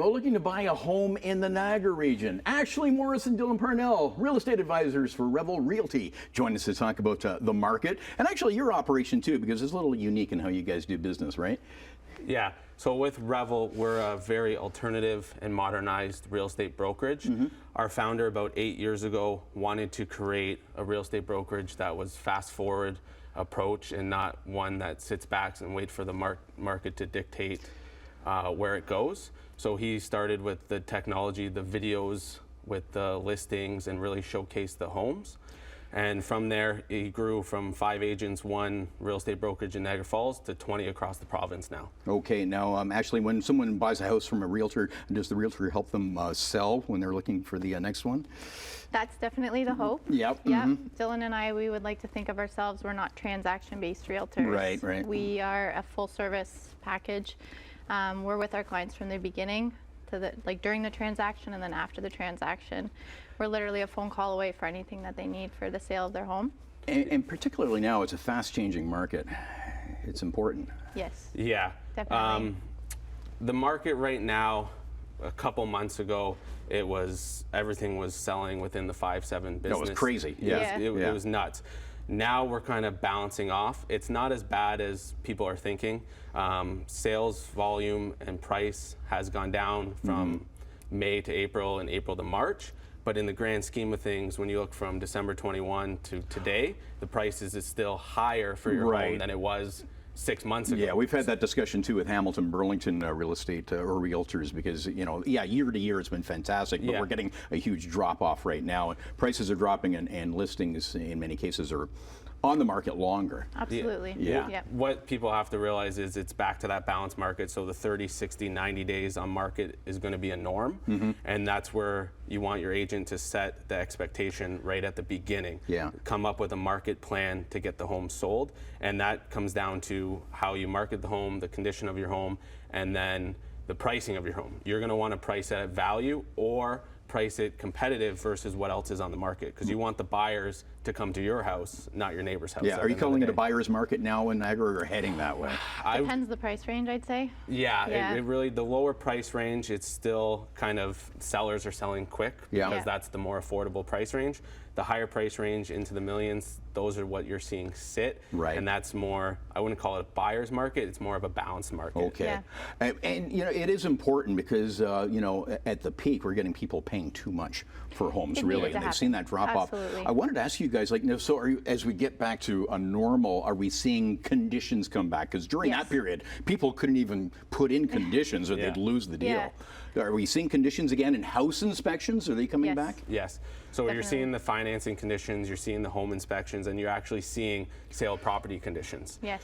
well, looking to buy a home in the Niagara region. Ashley, Morris and Dillon Parnell, real estate advisors for Revel Realty, join us to talk about the market and actually your operation too, because it's a little unique in how you guys do business, right? Yeah, so with Revel, we're a very alternative and modernized real estate brokerage. Our founder about 8 years ago wanted to create a real estate brokerage that was fast forward approach and not one that sits back and wait for the market to dictate where it goes. So he started with the technology, the videos with the listings, and really showcased the homes. And from there, he grew from 5 agents, 1 real estate brokerage in Niagara Falls, to 20 across the province now. Okay, now Ashley, when someone buys a house from a realtor, does the realtor help them sell when they're looking for the next one? That's definitely the hope. Yep. Yep. Dylan and I, we would like to think of ourselves, we're not transaction-based realtors. Right, right. We are a full-service package. We're with our clients from the beginning to the, like during the transaction and then after the transaction. We're literally a phone call away for anything that they need for the sale of their home. And particularly now, it's a fast-changing market. It's important. Yes. Yeah. Definitely. The market right now, a couple months ago, everything was selling within the 5-7 business. That was crazy. Yeah. It was nuts. Now we're kind of balancing off. It's not as bad as people are thinking. Sales volume and price has gone down from May to April and April to March. But in the grand scheme of things, when you look from December 21 to today, the prices is still higher for your home than it was 6 months ago. Yeah, we've had that discussion too with Hamilton Burlington real estate or realtors because, you know, year to year it's been fantastic, but we're getting a huge drop off right now. Prices are dropping and listings in many cases are on the market longer. Absolutely. Yeah. Yep. What people have to realize is it's back to that balanced market. So the 30, 60, 90 days on market is going to be a norm. And that's where you want your agent to set the expectation right at the beginning. Yeah. Come up with a market plan to get the home sold. And that comes down to how you market the home, the condition of your home, and then the pricing of your home. You're going to want to price it at value or price it competitive versus what else is on the market, because you want the buyers to come to your house, not your neighbor's house. Yeah, are you calling it a buyer's market now in Niagara or heading that way? Depends the price range, I'd say. Yeah, it really, the lower price range, it's still kind of sellers are selling quick because that's the more affordable price range. The higher price range into the millions, those are what you're seeing sit. Right. And that's more, I wouldn't call it a buyer's market, it's more of a balanced market. Okay. Yeah. And you know, it is important because, you know, at the peak, we're getting people paying too much for homes, really, and they've seen that drop off. I wanted to ask you guys, like, you know, so are you, as we get back to a normal, are we seeing conditions come back? Because during that period, people couldn't even put in conditions or they'd lose the deal. Are we seeing conditions again in house inspections? Are they coming back? Yes. So you're seeing the financing conditions, you're seeing the home inspections, and you're actually seeing sale property conditions. Yes.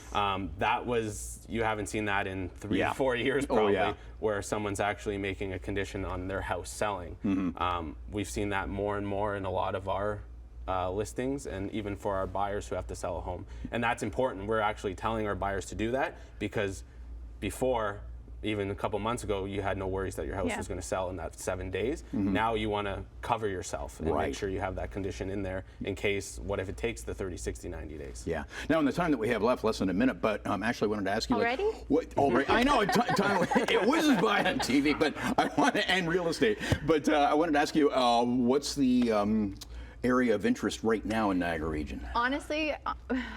That was, you haven't seen that in 3 or 4 years probably, where someone's actually making a condition on their house selling. We've seen that more and more in a lot of our listings, and even for our buyers who have to sell a home. And that's important. We're actually telling our buyers to do that, because before, even a couple months ago, you had no worries that your house was going to sell in that 7 days. Now you want to cover yourself and make sure you have that condition in there in case, what if it takes the 30, 60, 90 days? Yeah. Now, in the time that we have left, less than a minute, but Ashley, I wanted to ask you. Already? Like, what, already? I know, time, it whizzes by on TV, but I want to end real estate. But I wanted to ask you, what's the area of interest right now in Niagara Region? Honestly,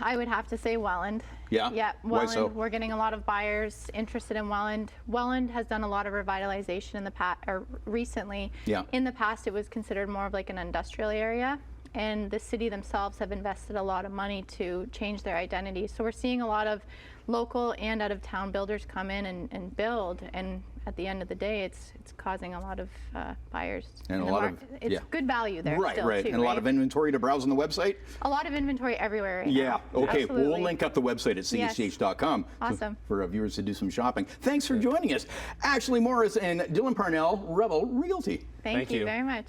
I would have to say Welland. Yeah? Yeah, Why so? We're getting a lot of buyers interested in Welland. Welland has done a lot of revitalization in the past, or recently. Yeah. In the past, it was considered more of like an industrial area, and the city themselves have invested a lot of money to change their identity. So we're seeing a lot of local and out of town builders come in and build, and at the end of the day, it's causing a lot of buyers. And a lot of it's good value there. Right, still, right, too, and a lot of inventory to browse on the website. A lot of inventory everywhere. Right Yeah. now. Okay. Absolutely. Well, we'll link up the website at chch.com for viewers to do some shopping. Thanks for joining us, Ashley Morris and Dillon Parnell, Revel Realty. Thank you very much.